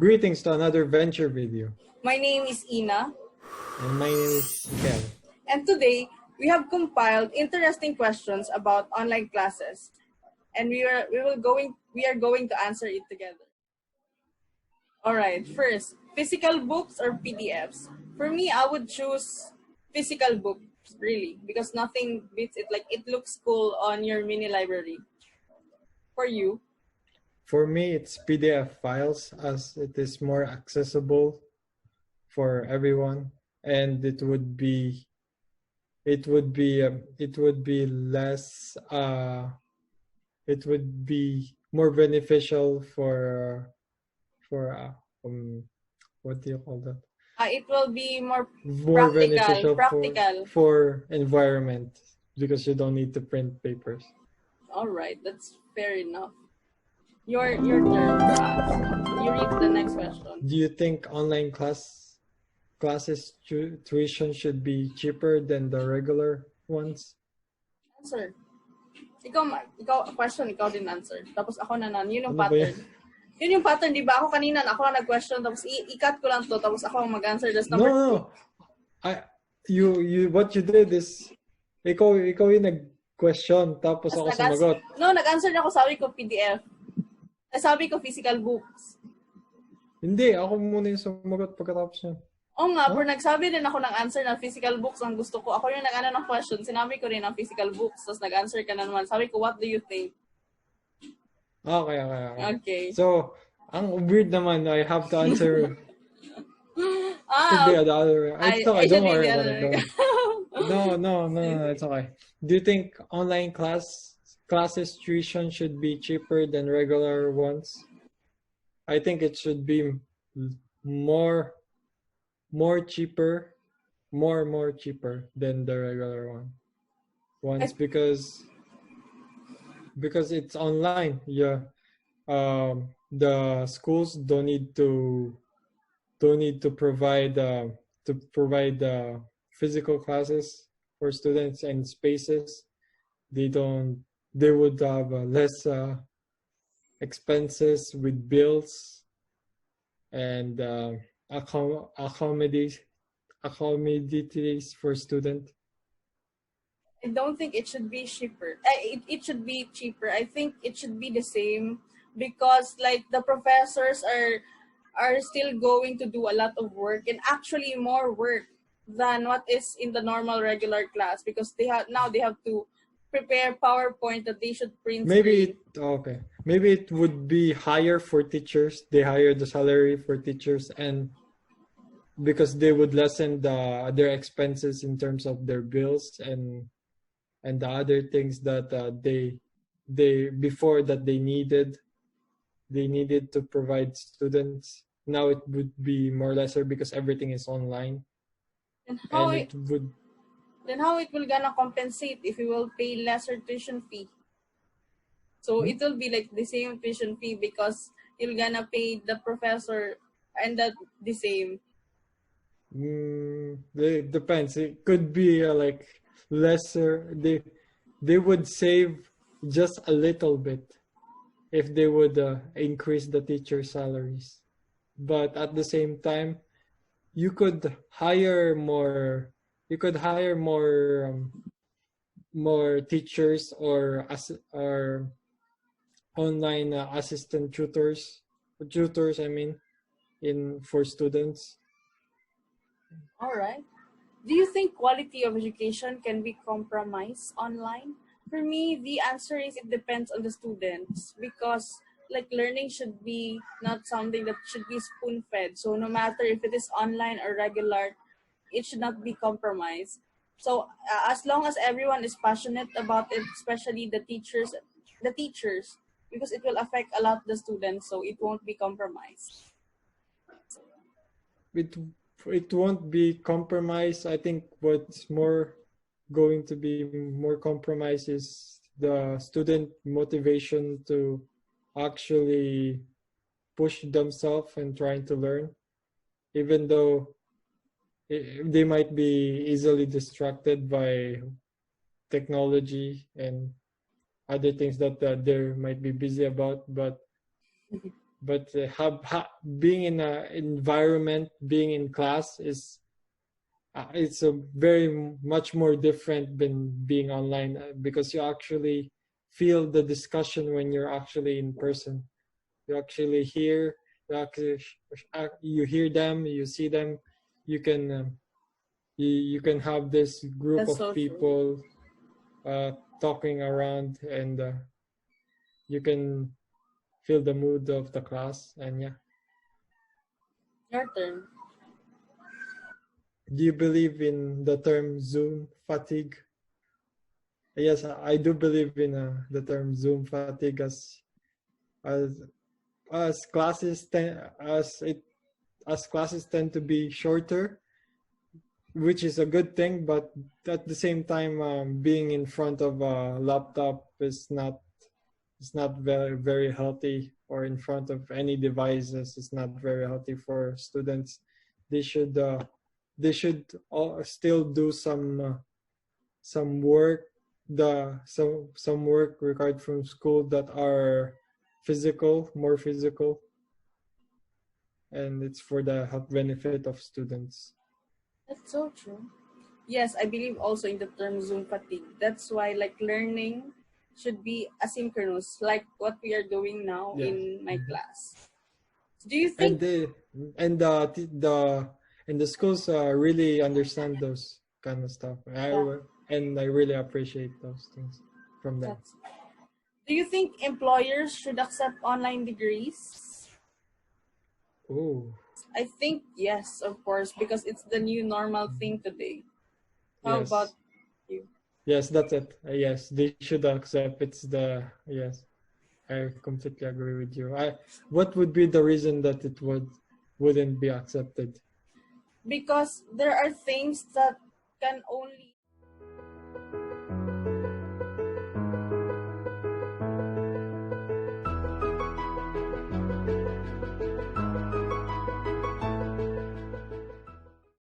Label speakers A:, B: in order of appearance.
A: Greetings to another venture video.
B: My name is Ina.
A: And my name is Ken.
B: And today, we have compiled interesting questions about online classes. And we are going to answer it together. All right, first, physical books or PDFs? For me, I would choose physical books, really, because nothing beats it. Like, it looks cool on your mini library. For you?
A: For me, it's PDF files as it is more accessible for everyone, and it would be less it would be more beneficial for what do you call that?
B: It will be more
A: beneficial
B: practical
A: for environment because you don't need to print papers.
B: All right, that's fair enough. Your turn to ask. You read the next question.
A: Do you think online classes tuition should be cheaper than the regular ones?
B: Answer. Ikaw question, ikaw din answer. Tapos ako na nan. Yun yung
A: Ano ba
B: pattern. Yun yung pattern, di ba? Ako kanina, ako na nag-question, tapos i-cut ko lang to, tapos ako ang mag-answer. That's number two.
A: What you did is, ikaw yung nag-question, tapos ako sumagot.
B: No, nag-answer na ako, sabi ko PDF. Sabi ko physical books.
A: Hindi, ako muna yung sumagot pagkatapos niya.
B: Oo nga, pero nagsabi din ako ng answer na physical books ang gusto ko. Ako yung nag-ano ng question, sinabi ko rin ang physical books, tapos nag-answer ka na naman. Sabi ko, what do you think?
A: Okay. So, ang weird naman, I have to answer. Could be the other way. It's okay, don't worry about it. No, it's okay. Do you think online classes tuition should be cheaper than regular ones? I think it should be more cheaper than the regular ones because it's online. Yeah. The schools don't need to provide physical classes for students and spaces. They would have less expenses with bills and accommodations for students.
B: I don't think it should be cheaper. It should be cheaper. I think it should be the same because like the professors are still going to do a lot of work and actually more work than what is in the normal regular class because they have to prepare PowerPoint that they should print.
A: Maybe it would be higher for teachers. They hire the salary for teachers and because they would lessen their expenses in terms of their bills and the other things that they before that they needed to provide students. Now it would be more lesser because everything is online.
B: Then how it will gonna compensate if we will pay lesser tuition fee? So it will be like the same tuition fee because you're gonna pay the professor and the same.
A: It depends. It could be like lesser. They would save just a little bit if they would increase the teacher salaries, but at the same time, you could hire more. You could hire more teachers or online assistant tutors. I mean, for students.
B: All right. Do you think quality of education can be compromised online? For me, the answer is it depends on the students because like learning should be not something that should be spoon-fed. So no matter if it is online or regular, it should not be compromised. So as long as everyone is passionate about it, especially the teachers, because it will affect a lot the students, so it won't be compromised.
A: It won't be compromised. I think what's going to be more compromised is the student motivation to actually push themselves and trying to learn, even though they might be easily distracted by technology and other things that they might be busy about. But but being in an environment, being in class is it's a very much more different than being online, because you actually feel the discussion when you're actually in person. You actually hear, you hear them, you see them, you can you can have this group
B: That's
A: of
B: so true.
A: people talking around, and you can feel the mood of the class. And yeah,
B: Your turn.
A: do you believe in the term Zoom fatigue? Yes, I do believe in the term Zoom fatigue, as classes as classes tend to be shorter, which is a good thing, but at the same time, being in front of a laptop is not very healthy, or in front of any devices is not very healthy for students. They should still do some work, some work required from school that are more physical, and it's for the health benefit of students.
B: That's so true. Yes, I believe also in the term Zoom fatigue. That's why like learning should be asynchronous, like what we are doing now
A: Yeah.
B: in my class. Do you
A: and
B: think
A: the and the schools really understand those kind of stuff.
B: yeah,
A: And I really appreciate those things from them.
B: that's do you think employers should accept online degrees?
A: Oh,
B: I think yes, of course, because it's the new normal thing today. How about
A: yes.
B: you?
A: Yes, that's it. Yes, they should accept. It's the yes. I completely agree with you. What would be the reason that it wouldn't be accepted?
B: Because there are things that can only